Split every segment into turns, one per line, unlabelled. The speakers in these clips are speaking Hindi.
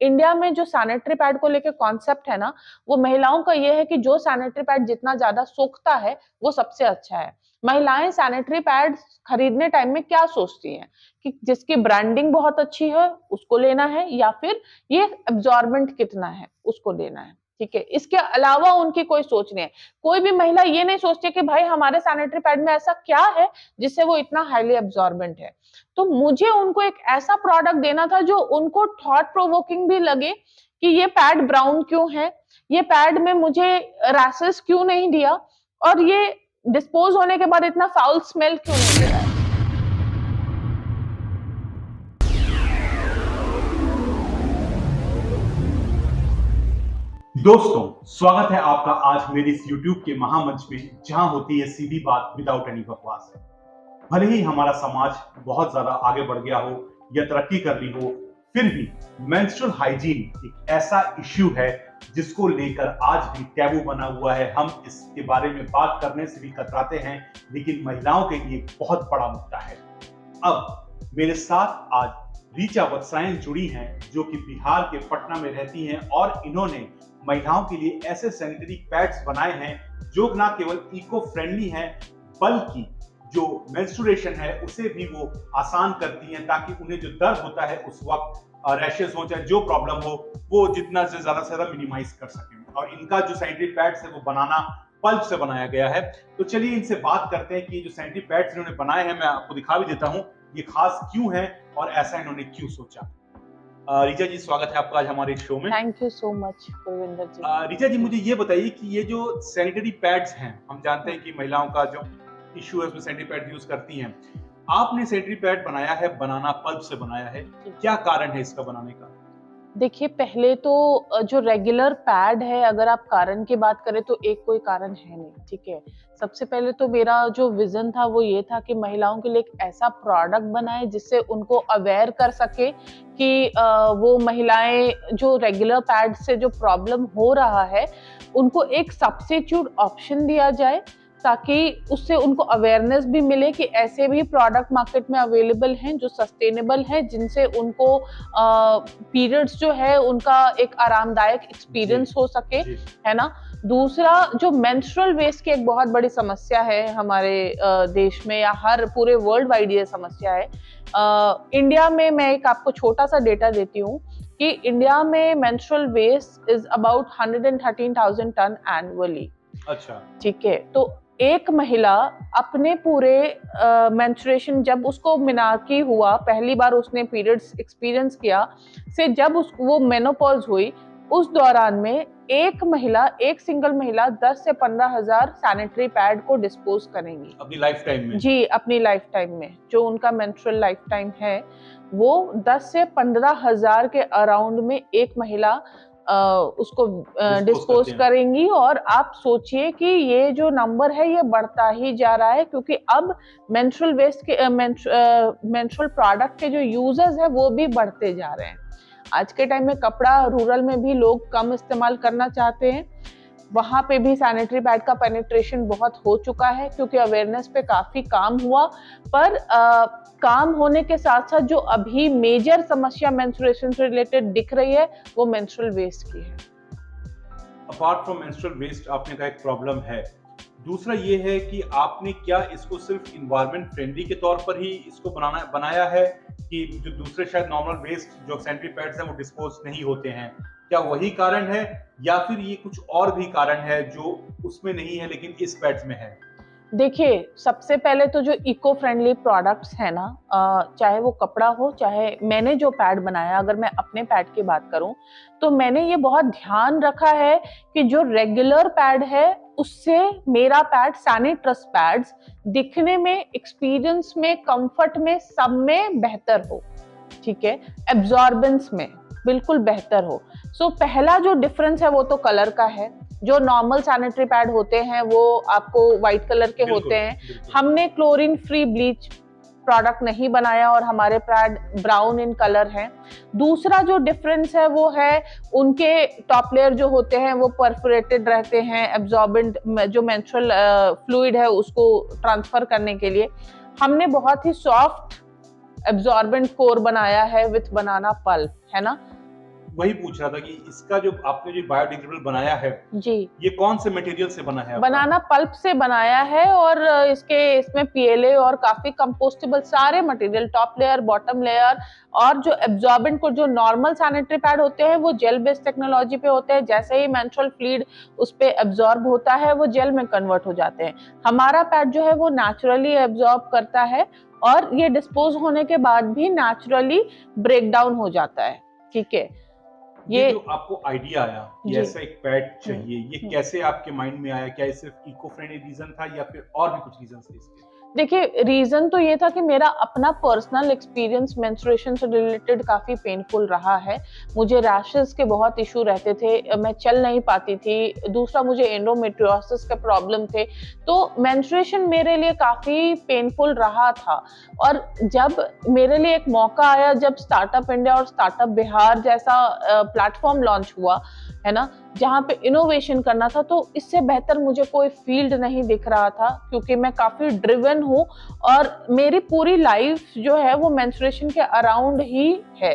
इंडिया में जो सैनिटरी पैड को लेके कॉन्सेप्ट है ना, वो महिलाओं का ये है कि जो सैनिटरी पैड जितना ज्यादा सोखता है वो सबसे अच्छा है। महिलाएं सैनिटरी पैड खरीदने टाइम में क्या सोचती हैं कि जिसकी ब्रांडिंग बहुत अच्छी है उसको लेना है, या फिर ये एब्जॉर्बेंट कितना है उसको लेना है। ठीक है, इसके अलावा उनकी कोई सोच नहीं है। कोई भी महिला ये नहीं सोचती कि भाई हमारे सैनिटरी पैड में ऐसा क्या है जिससे वो इतना हाईली एब्जॉर्बेंट है। तो मुझे उनको एक ऐसा प्रोडक्ट देना था जो उनको थॉट प्रोवोकिंग भी लगे कि ये पैड ब्राउन क्यों है, ये पैड में मुझे रैशेस क्यों नहीं दिया, और ये डिस्पोज होने के बाद इतना फाउल स्मेल क्यों नहीं दे रहा है।
दोस्तों, स्वागत है आपका आज मेरे इस YouTube के महामंच पे, जहां होती है सीधी बात विदाउट एनी बकवास। भले ही हमारा समाज बहुत ज्यादा आगे बढ़ गया हो या तरक्की कर ली हो, फिर भी मेंस्ट्रुअल हाइजीन एक ऐसा इश्यू है जिसको लेकर आज भी टैबू बना हुआ है। हम इसके बारे में बात करने से भी कतराते हैं, लेकिन महिलाओं के लिए बहुत बड़ा मुद्दा है। अब मेरे साथ आज ऋचा वत्सायन जुड़ी हैं, जो कि बिहार के पटना में रहती हैं, और इन्होंने महिलाओं के लिए ऐसे सैनिटरी पैड्स बनाए हैं जो न केवल इको फ्रेंडली हैं, बल्कि जो मेंस्ट्रुएशन है उसे भी वो आसान करती हैं, ताकि उन्हें जो दर्द होता है उस वक्त, रैशेस हो चाहे जो प्रॉब्लम हो, वो जितना से ज्यादा मिनिमाइज कर सकें। और इनका जो सैनिटरी पैड्स है वो बनाना पल्प से बनाया गया है। तो चलिए इनसे बात करते हैं कि जो सैनिटरी पैड्स इन्होंने बनाए हैं, मैं आपको दिखा भी देता हूं ये खास क्यों है और ऐसा इन्होंने क्यों सोचा। ऋचा जी, स्वागत है आपका आज हमारे शो में।
Thank you so much Gurvinder ji.
Richa ji, मुझे ये बताइए कि ये जो सैनिटरी पैड्स हैं, हम जानते हैं कि महिलाओं का जो इश्यू है उसमें सैनिटरी पैड यूज करती हैं। आपने सैनिटरी पैड बनाया है, बनाना पल्प से बनाया है, क्या कारण है इसका बनाने का?
देखिए, पहले तो जो रेगुलर पैड है, अगर आप कारण की बात करें तो एक कोई कारण है नहीं। ठीक है, सबसे पहले तो मेरा जो विजन था वो ये था कि महिलाओं के लिए एक ऐसा प्रोडक्ट बनाए जिससे उनको अवेयर कर सके कि वो महिलाएं जो रेगुलर पैड से जो प्रॉब्लम हो रहा है उनको एक सब्स्टिट्यूट ऑप्शन दिया जाए, ताकि उससे उनको अवेयरनेस भी मिले कि ऐसे भी प्रोडक्ट मार्केट में अवेलेबल हैं जो सस्टेनेबल हैं, जिनसे उनको पीरियड्स जो है उनका एक आरामदायक एक्सपीरियंस हो सके, है ना। दूसरा, जो मेंस्ट्रुअल वेस्ट की एक बहुत बड़ी समस्या है हमारे देश में या हर पूरे वर्ल्ड वाइड ये समस्या है। इंडिया में मैं एक आपको छोटा सा डेटा देती हूँ कि इंडिया में menstrual waste is about 113,000 tonne annually.
अच्छा,
ठीक है, तो एक महिला अपने पूरे मेंस्ट्रुएशन, जब उसको मिनाकी हुआ, पहली बार उसने पीरियड्स एक्सपीरियंस किया, से जब वो मेनोपॉज हुई, उस दौरान में एक सिंगल महिला 10 से 15,000 सैनिटरी पैड को डिस्पोज करेंगी
अपनी लाइफ टाइम में।
जी, अपनी लाइफ टाइम में। जो उनका मेंस्ट्रुअल लाइफ टाइम है वो 10 से 15,000 के अराउंड में एक महिला उसको डिस्पोज करेंगी। और आप सोचिए कि ये जो नंबर है ये बढ़ता ही जा रहा है, क्योंकि अब मेंस्ट्रुअल वेस्ट के मेंस्ट्रुअल प्रोडक्ट के जो यूजर्स है वो भी बढ़ते जा रहे हैं। आज के टाइम में कपड़ा रूरल में भी लोग कम इस्तेमाल करना चाहते हैं, वहां पे भी सैनिटरी पैड का पेनिट्रेशन बहुत हो चुका है, क्योंकि अवेयरनेस पे काफी काम हुआ। पर काम होने के साथ साथ जो अभी मेजर समस्या मेंस्ट्रुएशन से रिलेटेड दिख रही है वो मेंस्ट्रुअल वेस्ट की है।
अपार्ट फ्रॉम मेंस्ट्रुअल वेस्ट, आपने कहा एक प्रॉब्लम है। दूसरा ये है कि आपने क्या इसको सिर्फ इन्वायरमेंट फ्रेंडली के तौर पर ही इसको बनाया है, कि जो दूसरे शायद नॉर्मल वेस्ट जो सैनिटरी पैड्स हैं वो डिस्पोज नहीं होते हैं, क्या वही कारण है, या फिर ये कुछ और भी कारण है जो उसमें नहीं है लेकिन इस पैड्स में है?
देखिए, सबसे पहले तो जो इको फ्रेंडली प्रोडक्ट्स है ना, चाहे वो कपड़ा हो, चाहे मैंने जो पैड बनाया, अगर मैं अपने पैड की बात करूं तो मैंने ये बहुत ध्यान रखा है कि जो रेगुलर पैड है उससे मेरा पैड, सैनिट्रस पैड्स, दिखने में, एक्सपीरियंस में, कंफर्ट में, सब में बेहतर हो। ठीक है, एब्जॉर्बेंस में बिल्कुल बेहतर हो। सो पहला जो डिफरेंस है वो तो कलर का है। जो नॉर्मल सैनिटरी पैड होते हैं वो आपको व्हाइट कलर के होते हैं। हमने क्लोरीन फ्री ब्लीच प्रोडक्ट नहीं बनाया और हमारे पैड ब्राउन इन कलर हैं। दूसरा जो डिफरेंस है वो है उनके टॉप लेयर जो होते हैं वो परफोरेटेड रहते हैं, एब्जॉर्बेंट जो मेंस्ट्रुअल फ्लूइड है उसको ट्रांसफर करने के लिए। हमने बहुत ही सॉफ्ट एब्जॉर्बेंट कोर बनाया है विथ बनाना पल्प, है ना।
वही पूछ रहा था कि इसका जो आपने जो बायोडिग्रेडेबल बनाया है,
जी,
ये कौन से मटेरियल से बना है आपका?
बनाना पल्प से बनाया है और इसमें पीएलए और काफी कंपोस्टेबल सारे material, top layer, bottom layer, और जो एब्जॉर्बेंट को, जो नॉर्मल सैनिटरी पैड होते हैं वो जेल बेस्ड टेक्नोलॉजी पे होते हैं, जैसे ही मेंस्ट्रुअल फ्लूइड उस पे एब्जॉर्ब होता है वो जेल में कन्वर्ट हो जाते हैं। हमारा पैड जो है वो नेचुरली एब्जॉर्ब करता है और ये डिस्पोज होने के बाद भी नेचुरली ब्रेक डाउन हो जाता है। ठीक है,
ये जो आपको आइडिया आया कि
जी।
ऐसा एक पैड चाहिए, ये
हम्म।
कैसे आपके माइंड में आया? क्या ये सिर्फ इको फ्रेंडली रीजन था या फिर और भी कुछ रीजन थे इसके?
देखिए, रीजन तो ये था कि मेरा अपना पर्सनल एक्सपीरियंस मेंस्ट्रुएशन से रिलेटेड काफी पेनफुल रहा है। मुझे रैशेस के बहुत इशू रहते थे, मैं चल नहीं पाती थी। दूसरा, मुझे एंडोमेट्रियोसिस के प्रॉब्लम थे। तो मेंस्ट्रुएशन मेरे लिए काफी पेनफुल रहा था। और जब मेरे लिए एक मौका आया, जब स्टार्टअप इंडिया और स्टार्टअप बिहार जैसा प्लेटफॉर्म लॉन्च हुआ है ना, जहाँ पे इनोवेशन करना था, तो इससे बेहतर मुझे कोई फील्ड नहीं दिख रहा था, क्योंकि मैं काफी ड्रिवन हूँ और मेरी पूरी लाइफ जो है वो मेंस्ट्रुएशन के अराउंड ही है।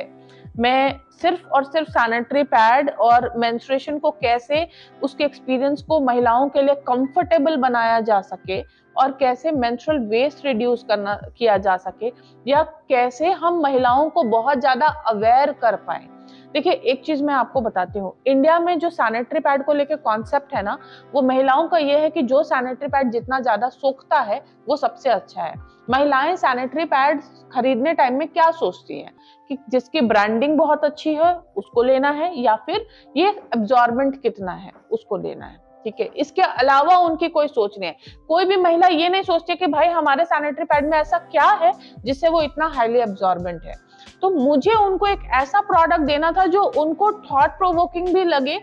मैं सिर्फ और सिर्फ सैनिटरी पैड और मेंस्ट्रुएशन को कैसे, उसके एक्सपीरियंस को महिलाओं के लिए कंफर्टेबल बनाया जा सके, और कैसे मेंस्ट्रुअल वेस्ट रिड्यूस किया जा सके, या कैसे हम महिलाओं को बहुत ज्यादा अवेयर कर पाए। देखिए, एक चीज मैं आपको बताती हूँ, इंडिया में जो सैनिटरी पैड को लेकर कॉन्सेप्ट है ना, वो महिलाओं का ये है कि जो सैनिटरी पैड जितना ज्यादा सोखता है वो सबसे अच्छा है। महिलाएं सैनिटरी पैड खरीदने टाइम में क्या सोचती हैं कि जिसकी ब्रांडिंग बहुत अच्छी है उसको लेना है, या फिर ये एब्जॉर्बेंट कितना है उसको लेना है। ठीक है, इसके अलावा उनकी कोई सोच नहीं है। कोई भी महिला ये नहीं सोचती कि भाई हमारे सैनिटरी पैड में ऐसा क्या है जिससे वो इतना हाईली एब्जॉर्बेंट है। तो मुझे उनको एक ऐसा प्रोडक्ट देना था जो उनको थॉट प्रोवोकिंग भी लगे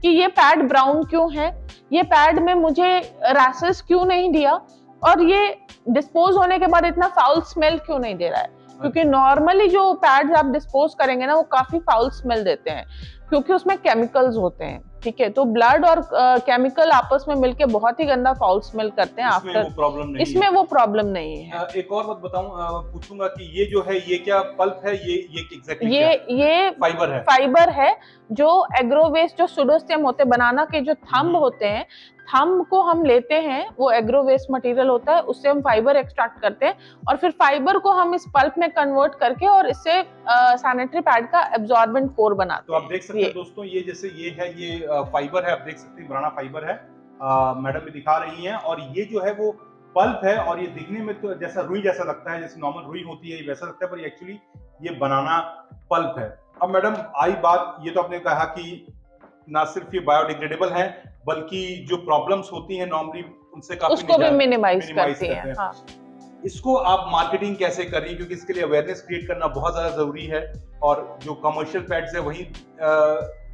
कि ये पैड ब्राउन क्यों है, ये पैड में मुझे रैशेस क्यों नहीं दिया, और ये डिस्पोज होने के बाद इतना फाउल स्मेल क्यों नहीं दे रहा है। क्योंकि नॉर्मली जो पैड्स आप डिस्पोज करेंगे ना, वो काफी फाउल स्मेल देते हैं, क्योंकि उसमें केमिकल्स होते हैं। ठीक है, तो ब्लड और केमिकल आपस में मिलके बहुत ही गंदा फाउल स्मेल करते हैं।
इसमें वो प्रॉब्लम नहीं
इसमें
है।
वो प्रॉब्लम नहीं है।
एक और बात बताऊं, पूछूंगा कि ये जो है ये क्या पल्प है, ये एग्जैक्टली क्या है?
ये
फाइबर है।
फाइबर है, जो एग्रो वेस्ट, जो सुडोस्टेम होते हैं, बनाना के जो थंब होते हैं, थंब को हम लेते हैं, वो एग्रो वेस्ट मटेरियल होता है, उससे हम फाइबर एक्सट्रैक्ट करते हैं, और फिर फाइबर को हम इस पल्प में कन्वर्ट करके और इससे सैनिटरी पैड का एब्जॉर्बेंट कोर बनाते हैं।
तो आप देख सकते हैं दोस्तों, ये जैसे ये है, ये फाइबर है, आप देख सकते हैं बनाना फाइबर है, मैडम भी दिखा रही हैं, और ये जो है वो पल्प है, और ये दिखने में तो जैसा रुई जैसा लगता है, जैसे नॉर्मल रुई होती है वैसा लगता है, पर एक्चुअली ये बनाना पल्प है। अब मैडम आई बात, ये तो आपने कहा कि ना सिर्फ ये बायोडिग्रेडेबल है, बल्कि जो प्रॉब्लम्स होती हैं नॉर्मली उनसे काफी
उसको भी मिनिमाइज करती है। हाँ।
इसको आप मार्केटिंग कैसे कर रही हैं, क्योंकि इसके लिए अवेयरनेस क्रिएट करना बहुत ज्यादा जरूरी है, और जो कमर्शियल पैड्स है वही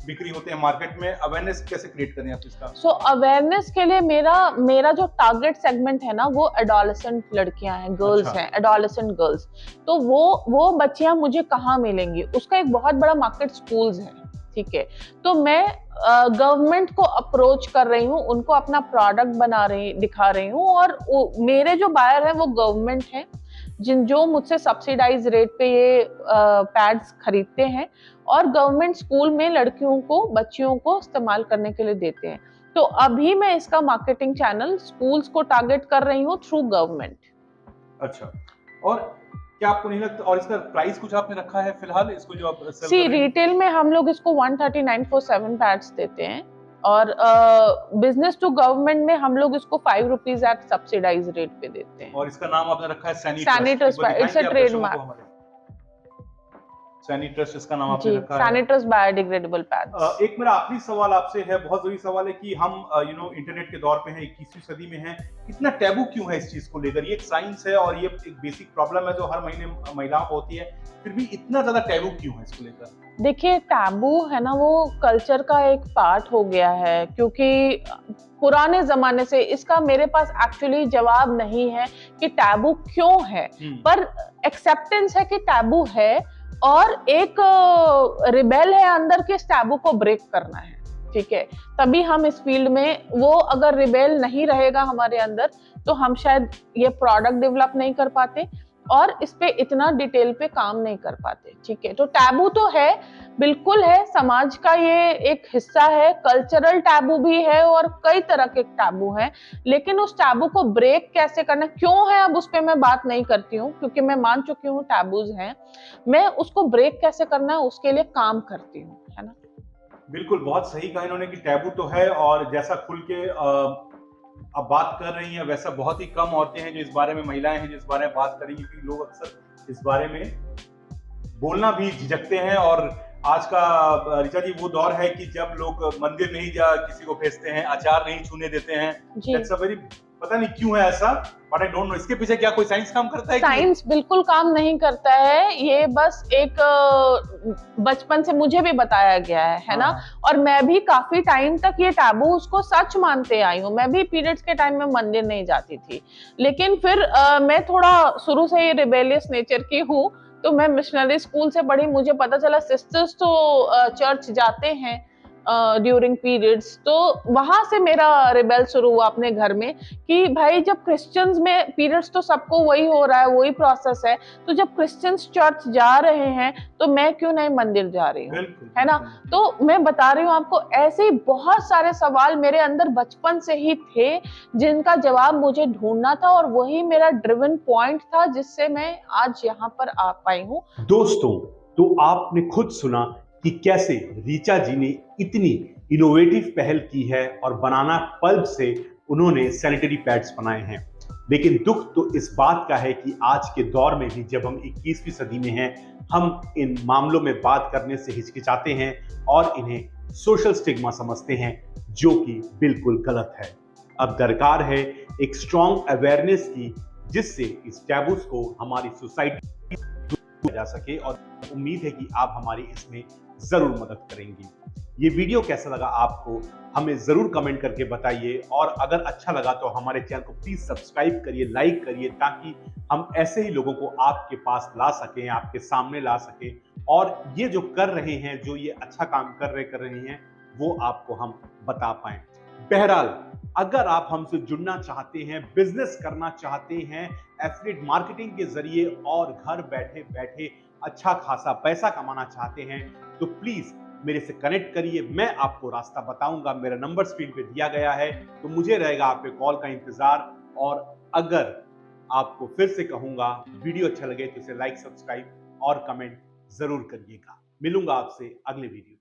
बिक्री होते हैं मार्केट में। अवेयरनेस कैसे क्रिएट करें आप इसका?
सो अवेयरनेस के लिए मेरा जो टारगेट सेगमेंट है ना, वो एडोलेसेंट लड़कियां हैं, गर्ल्स हैं, एडोलेसेंट गर्ल्स। तो वो बच्चियां मुझे कहाँ मिलेंगी? उसका एक बहुत बड़ा मार्केट स्कूल्स है। ठीक है, तो मैं गवर्नमेंट को अप्रोच कर रही हूँ, उनको अपना प्रोडक्ट दिखा रही हूँ, और मेरे जो बायर है वो गवर्नमेंट है, जो मुझसे सब्सिडाइज रेट पे ये पैड्स खरीदते हैं, और गवर्नमेंट स्कूल में लड़कियों को, बच्चियों को इस्तेमाल करने के लिए देते हैं। तो अभी मैं इसका मार्केटिंग चैनल स्कूल्स को टारगेट कर रही हूँ थ्रू गवर्नमेंट।
अच्छा, और क्या आपको नहीं लगता, और इसका प्राइस कुछ आपने रखा है फिलहाल, इसको जो आप
रिटेल में हम लोग इसको 139 पैड्स देते हैं, और बिजनेस टू गवर्नमेंट में हम लोग इसको 5 रुपीज एट सब्सिडाइज रेट पे देते हैं।
और इसका नाम आपने रखा है
सैनिटर्स, इट्स अ ट्रेडमार्क।
सैनिटर्स इसका नाम आपने रखा है।
सैनिटर्स बायोडिग्रेडेबल पैड्स।
एक मेरा आखिरी सवाल आपसे है, बहुत जरूरी सवाल है कि हम इंटरनेट के दौर पे हैं, 21वीं सदी में हैं, इतना टैबू क्यों है इस चीज को लेकर? ये एक साइंस है और ये एक बेसिक प्रॉब्लम है जो हर महीने महिलाओं को होती है, फिर भी इतना ज्यादा टैबू क्यों है इसको लेकर?
देखिए, टैबू है ना, वो कल्चर का एक पार्ट हो गया है, क्योंकि पुराने जमाने से इसका मेरे पास एक्चुअली जवाब नहीं है कि टैबू क्यों है, पर एक्सेप्टेंस है कि टैबू है, और एक रिबेल है अंदर के इस टैबू को ब्रेक करना है। ठीक है, तभी हम इस फील्ड में, वो अगर रिबेल नहीं रहेगा हमारे अंदर, तो हम शायद ये प्रोडक्ट डेवलप नहीं कर पाते, और इस पे इतना डिटेल पे काम नहीं कर पाते, ठीक है। तो टैबू तो है, बिल्कुल है, समाज का ये एक हिस्सा है, कल्चरल टैबू भी है और कई तरह के टैबू हैं। लेकिन उस टैबू को ब्रेक कैसे करना क्यों है, अब उस पे मैं बात नहीं करती हूँ, क्योंकि मैं मान चुकी हूँ टैबूज हैं। मैं उसको ब्रेक कैसे करना है उसके लिए काम करती हूँ, है ना।
बिल्कुल, बहुत सही कहा इन्होंने कि टैबू तो है, और जैसा खुल के अब बात कर रही हैं, वैसा बहुत ही कम औरतें हैं जो इस बारे में, महिलाएं हैं जो इस बारे में बात करेंगी, क्योंकि लोग अक्सर इस बारे में बोलना भी झिझकते हैं। और आज का ऋचा जी वो दौर है कि जब लोग मंदिर नहीं जा किसी को भेजते हैं, अचार नहीं छूने देते हैं।
जी।
दैट्स अ वेरी, पता नहीं क्यों है ऐसा, बट आई डोंट नो इसके पीछे क्या कोई साइंस काम करता है कि
साइंस बिल्कुल काम नहीं करता है, ये बस एक बचपन से मुझे भी बताया गया है ना।
हाँ,
और मैं भी काफी टाइम तक ये टैबू उसको सच मानते आई हूँ। मैं भी पीरियड्स के टाइम में मंदिर नहीं जाती थी, लेकिन फिर मैं थोड़ा शुरू से ही रिबेलियस नेचर की हूँ, तो मैं मिशनरी स्कूल से पढ़ी, मुझे पता चला सिस्टर्स तो चर्च जाते हैं ड्यूरिंग पीरियड्स, तो वहां से मेरा रिबेल शुरू हुआ अपने घर में कि भाई जब क्रिश्चियंस में पीरियड्स तो सबको वही हो रहा है, वही प्रोसेस है, तो जब क्रिश्चियंस चर्च जा रहे हैं तो मैं क्यों नहीं मंदिर जा रही हूँ,
बिल्कुल
है ना।
बिल्कुल।
तो मैं बता रही हूँ आपको, ऐसे ही बहुत सारे सवाल मेरे अंदर बचपन से ही थे जिनका जवाब मुझे ढूंढना था, और वही मेरा ड्रिवन पॉइंट था जिससे मैं आज यहाँ पर आ पाई हूँ।
दोस्तों, तो आपने खुद सुना कि कैसे ऋचा जी ने इतनी इनोवेटिव पहल की है और बनाना पल्प से उन्होंने सैनिटरी पैड्स बनाए हैं। लेकिन दुख तो इस बात का है कि आज के दौर में भी, जब हम 21वीं सदी में हैं, हम इन मामलों में बात करने से हिचकिचाते हैं और इन्हें सोशल स्टिग्मा समझते हैं, जो कि बिल्कुल गलत है। अब दरकार है एक स्ट्रॉन्ग अवेयरनेस की, जिससे इस टैबूज को हमारी सोसाइटी जा सके, और उम्मीद है कि आप हमारी इसमें जरूर मदद करेंगी। ये वीडियो कैसा लगा आपको, हमें जरूर कमेंट करके बताइए, और अगर अच्छा लगा तो हमारे चैनल को प्लीज सब्सक्राइब करिए, लाइक करिए, ताकि हम ऐसे ही लोगों को आपके पास ला सकें, आपके सामने ला सकें, और ये जो कर रहे हैं, जो ये अच्छा काम कर रहे हैं, वो आपको हम बता पाएं। बहरहाल, अगर आप हमसे जुड़ना चाहते हैं, बिजनेस करना चाहते हैं एफिलिएट मार्केटिंग के जरिए, और घर बैठे बैठे अच्छा खासा पैसा कमाना चाहते हैं, तो प्लीज मेरे से कनेक्ट करिए। मैं आपको रास्ता बताऊंगा, मेरा नंबर स्क्रीन पे दिया गया है, तो मुझे रहेगा आपके कॉल का इंतजार। और अगर आपको फिर से कहूंगा, वीडियो अच्छा लगे तो इसे लाइक, सब्सक्राइब और कमेंट जरूर करिएगा। मिलूंगा आपसे अगले वीडियो।